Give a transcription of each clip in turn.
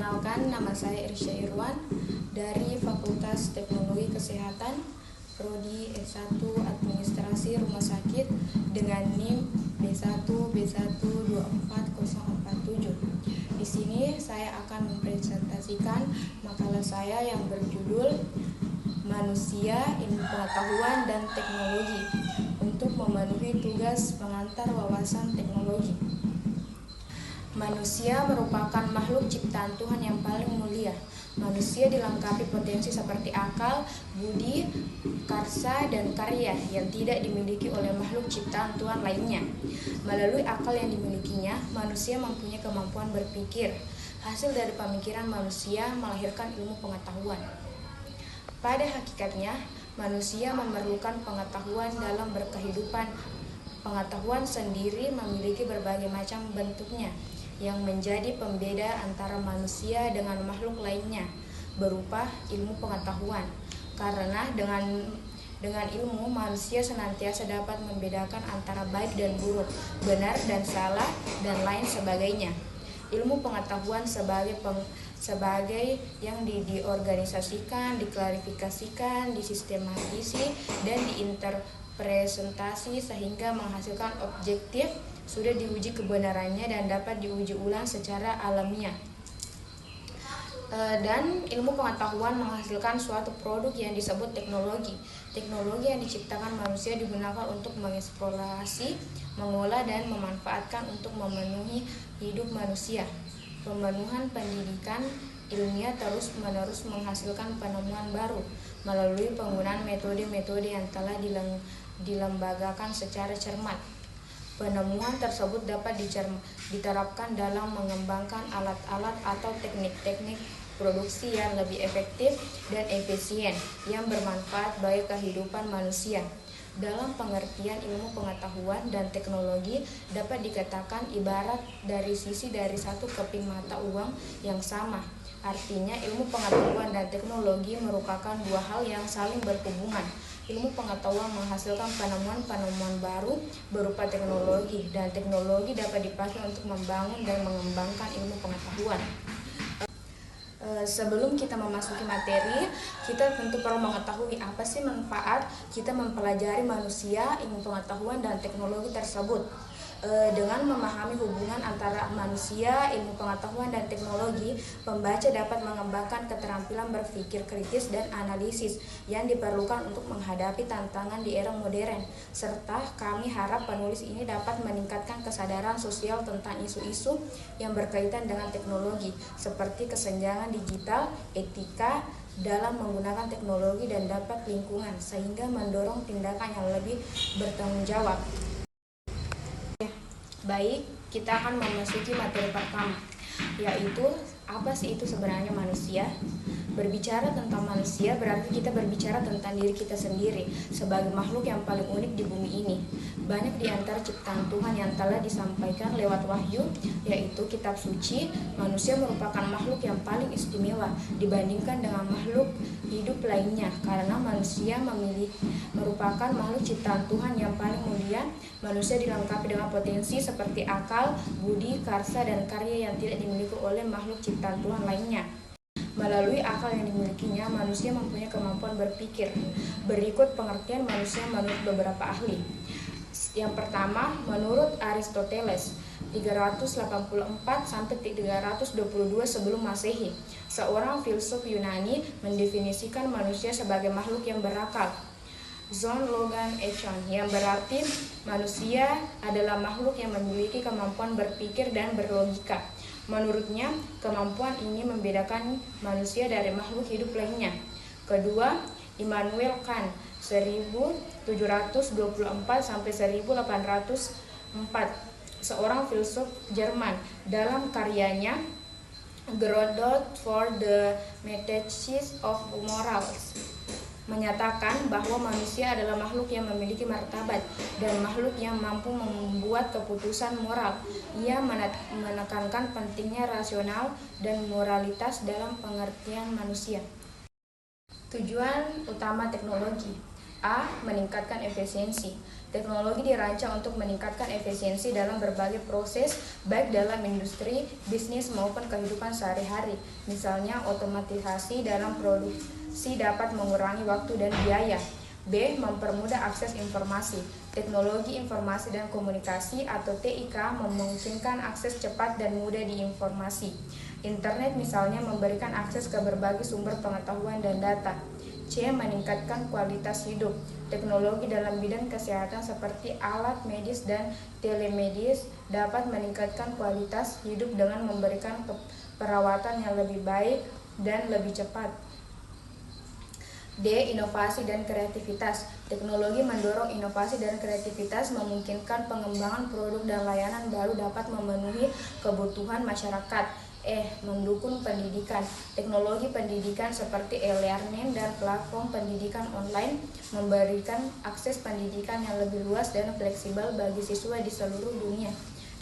Perkenalkan, nama saya Irsya Irwan dari Fakultas Teknologi Kesehatan, Prodi S1 Administrasi Rumah Sakit dengan NIM B1B124047. Di sini saya akan mempresentasikan makalah saya yang berjudul Manusia, Ilmu Pengetahuan dan Teknologi untuk memenuhi tugas pengantar wawasan teknologi. Manusia merupakan makhluk ciptaan Tuhan yang paling mulia. Manusia dilengkapi potensi seperti akal, budi, karsa, dan karya yang tidak dimiliki oleh makhluk ciptaan Tuhan lainnya. Melalui akal yang dimilikinya, manusia mempunyai kemampuan berpikir. Hasil dari pemikiran manusia melahirkan ilmu pengetahuan. Pada hakikatnya, manusia memerlukan pengetahuan dalam berkehidupan. Pengetahuan sendiri memiliki berbagai macam bentuknya, yang menjadi pembeda antara manusia dengan makhluk lainnya berupa ilmu pengetahuan. Karena dengan ilmu manusia senantiasa dapat membedakan antara baik dan buruk, benar dan salah, dan lain sebagainya. Ilmu pengetahuan sebagai yang diorganisasikan, diklarifikasikan, disistematisasi, dan diinterpretasi sehingga menghasilkan objektif, sudah diuji kebenarannya dan dapat diuji ulang secara alamiah. Dan ilmu pengetahuan menghasilkan suatu produk yang disebut teknologi. Teknologi yang diciptakan manusia digunakan untuk mengeksplorasi, mengolah, dan memanfaatkan untuk memenuhi hidup manusia. Pemenuhan pendidikan ilmiah terus-menerus menghasilkan penemuan baru melalui penggunaan metode-metode yang telah dilembagakan secara cermat. Penemuan tersebut dapat diterapkan dalam mengembangkan alat-alat atau teknik-teknik produksi yang lebih efektif dan efisien yang bermanfaat bagi kehidupan manusia. Dalam pengertian ilmu pengetahuan dan teknologi dapat dikatakan ibarat dari satu keping mata uang yang sama. Artinya ilmu pengetahuan dan teknologi merupakan dua hal yang saling berhubungan. Ilmu pengetahuan menghasilkan penemuan-penemuan baru berupa teknologi, dan teknologi dapat dipakai untuk membangun dan mengembangkan ilmu pengetahuan. Sebelum kita memasuki materi, kita tentu perlu mengetahui apa sih manfaat kita mempelajari manusia, ilmu pengetahuan, dan teknologi tersebut. Dengan memahami hubungan antara manusia, ilmu pengetahuan, dan teknologi, pembaca dapat mengembangkan keterampilan berpikir kritis dan analisis yang diperlukan untuk menghadapi tantangan di era modern. Serta kami harap penulis ini dapat meningkatkan kesadaran sosial tentang isu-isu yang berkaitan dengan teknologi, seperti kesenjangan digital, etika dalam menggunakan teknologi, dan dampak lingkungan, sehingga mendorong tindakan yang lebih bertanggung jawab. Baik, kita akan memasuki materi pertama, yaitu apa sih itu sebenarnya manusia? Berbicara tentang manusia berarti kita berbicara tentang diri kita sendiri sebagai makhluk yang paling unik di bumi ini. Banyak di antara ciptaan Tuhan yang telah disampaikan lewat wahyu, yaitu kitab suci. Manusia merupakan makhluk yang paling istimewa dibandingkan dengan makhluk hidup lainnya, karena manusia merupakan makhluk ciptaan Tuhan yang paling mulia. Manusia dilengkapi dengan potensi seperti akal, budi, karsa, dan karya yang tidak dimiliki oleh makhluk ciptaan Tuhan lainnya. Melalui akal yang dimilikinya, manusia mempunyai kemampuan berpikir. Berikut pengertian manusia menurut beberapa ahli. Yang pertama, menurut Aristoteles 384-322 sebelum Masehi, seorang filsuf Yunani mendefinisikan manusia sebagai makhluk yang berakal. John Logan Echon, yang berarti manusia adalah makhluk yang memiliki kemampuan berpikir dan berlogika. Menurutnya, kemampuan ini membedakan manusia dari makhluk hidup lainnya. Kedua, Immanuel Kant 1724-1804, seorang filsuf Jerman, dalam karyanya Grundlagen for the Metaphysics of Morals menyatakan bahwa manusia adalah makhluk yang memiliki martabat dan makhluk yang mampu membuat keputusan moral. Ia menekankan pentingnya rasional dan moralitas dalam pengertian manusia. Tujuan utama teknologi: A. Meningkatkan efisiensi. Teknologi dirancang untuk meningkatkan efisiensi dalam berbagai proses, baik dalam industri, bisnis, maupun kehidupan sehari-hari. Misalnya, otomatisasi dalam produksi dapat mengurangi waktu dan biaya. B. Mempermudah akses informasi. Teknologi informasi dan komunikasi atau TIK memungkinkan akses cepat dan mudah di informasi. Internet misalnya memberikan akses ke berbagai sumber pengetahuan dan data. C. Meningkatkan kualitas hidup. Teknologi dalam bidang kesehatan seperti alat medis dan telemedis dapat meningkatkan kualitas hidup dengan memberikan perawatan yang lebih baik dan lebih cepat. D. Inovasi dan kreativitas. Teknologi mendorong inovasi dan kreativitas, memungkinkan pengembangan produk dan layanan baru dapat memenuhi kebutuhan masyarakat. E. Mendukung pendidikan. Teknologi pendidikan seperti e-learning dan platform pendidikan online memberikan akses pendidikan yang lebih luas dan fleksibel bagi siswa di seluruh dunia.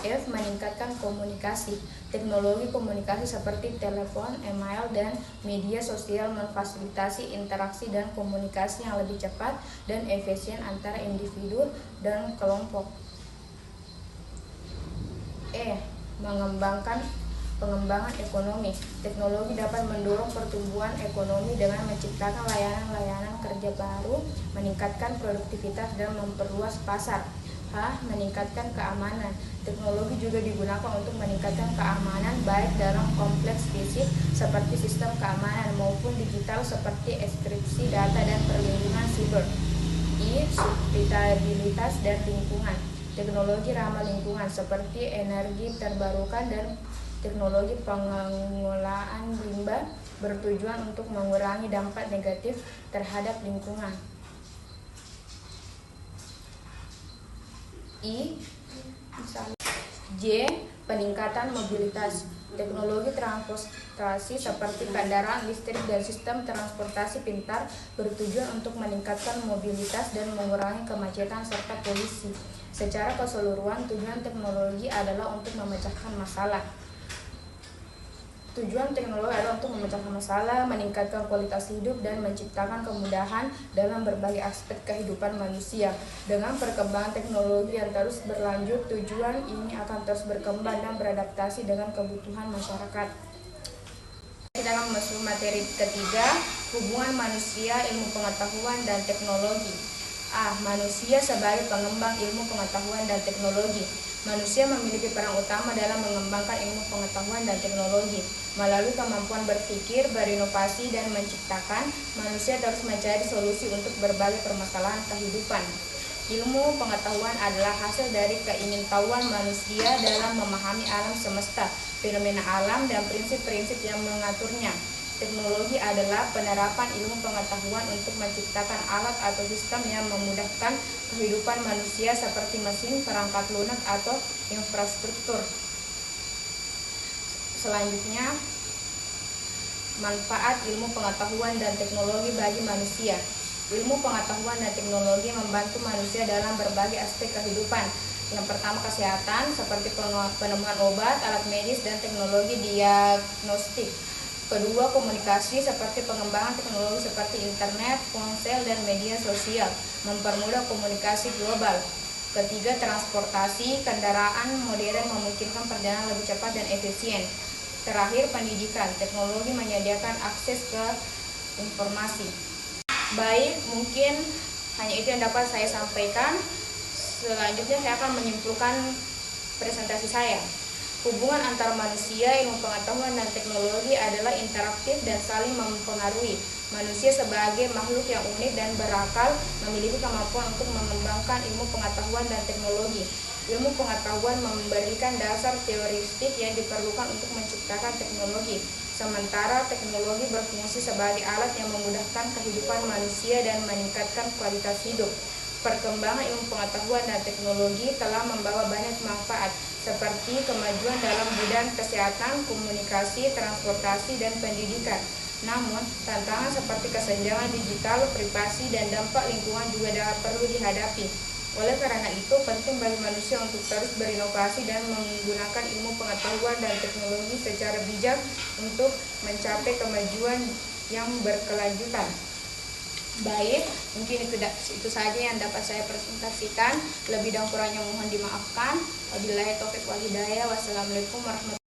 F. Meningkatkan komunikasi. Teknologi komunikasi seperti telepon, email, dan media sosial memfasilitasi interaksi dan komunikasi yang lebih cepat dan efisien antara individu dan kelompok. E. Pengembangan ekonomi. Teknologi dapat mendorong pertumbuhan ekonomi dengan menciptakan layanan-layanan kerja baru, meningkatkan produktivitas, dan memperluas pasar. H. Meningkatkan keamanan. Teknologi juga digunakan untuk meningkatkan keamanan baik dalam kompleks fisik seperti sistem keamanan maupun digital seperti enkripsi data dan perlindungan siber. I. Sustainabilitas dan lingkungan. Teknologi ramah lingkungan seperti energi terbarukan dan teknologi pengelolaan limbah bertujuan untuk mengurangi dampak negatif terhadap lingkungan. J. Peningkatan mobilitas. Teknologi transportasi seperti kendaraan listrik dan sistem transportasi pintar bertujuan untuk meningkatkan mobilitas dan mengurangi kemacetan serta polusi. Secara keseluruhan, tujuan teknologi adalah untuk memecahkan masalah. Meningkatkan kualitas hidup, dan menciptakan kemudahan dalam berbagai aspek kehidupan manusia. Dengan perkembangan teknologi yang terus berlanjut, tujuan ini akan terus berkembang dan beradaptasi dengan kebutuhan masyarakat. Kita akan masuk materi ketiga, hubungan manusia, ilmu pengetahuan, dan teknologi. A. Manusia sebagai pengembang ilmu pengetahuan dan teknologi. Manusia memiliki peran utama dalam mengembangkan ilmu pengetahuan dan teknologi. Melalui kemampuan berpikir, berinovasi, dan menciptakan, manusia terus mencari solusi untuk berbagai permasalahan kehidupan. Ilmu pengetahuan adalah hasil dari keingintahuan manusia dalam memahami alam semesta, fenomena alam, dan prinsip-prinsip yang mengaturnya. Teknologi adalah penerapan ilmu pengetahuan untuk menciptakan alat atau sistem yang memudahkan kehidupan manusia seperti mesin, perangkat lunak, atau infrastruktur. Selanjutnya, manfaat ilmu pengetahuan dan teknologi bagi manusia. Ilmu pengetahuan dan teknologi membantu manusia dalam berbagai aspek kehidupan. Yang pertama, kesehatan, seperti penemuan obat, alat medis, dan teknologi diagnostik. Kedua, komunikasi, seperti pengembangan teknologi seperti internet, ponsel, dan media sosial, mempermudah komunikasi global. Ketiga, transportasi, kendaraan modern memungkinkan perjalanan lebih cepat dan efisien. Terakhir, pendidikan, teknologi menyediakan akses ke informasi. Baik, mungkin hanya itu yang dapat saya sampaikan. Selanjutnya saya akan menyimpulkan presentasi saya. Hubungan antara manusia, ilmu pengetahuan, dan teknologi adalah interaktif dan saling mempengaruhi. Manusia sebagai makhluk yang unik dan berakal memiliki kemampuan untuk mengembangkan ilmu pengetahuan dan teknologi. Ilmu pengetahuan memberikan dasar teoretik yang diperlukan untuk menciptakan teknologi. Sementara teknologi berfungsi sebagai alat yang memudahkan kehidupan manusia dan meningkatkan kualitas hidup. Perkembangan ilmu pengetahuan dan teknologi telah membawa banyak manfaat, seperti kemajuan dalam bidang kesehatan, komunikasi, transportasi, dan pendidikan. Namun, tantangan seperti kesenjangan digital, privasi, dan dampak lingkungan juga perlu dihadapi. Oleh karena itu, penting bagi manusia untuk terus berinovasi dan menggunakan ilmu pengetahuan dan teknologi secara bijak untuk mencapai kemajuan yang berkelanjutan. Baik, mungkin itu saja yang dapat saya presentasikan. Lebih dan kurangnya mohon dimaafkan. Wabillahi taufiq wal hidayah. Wassalamualaikum warahmatullahi wabarakatuh.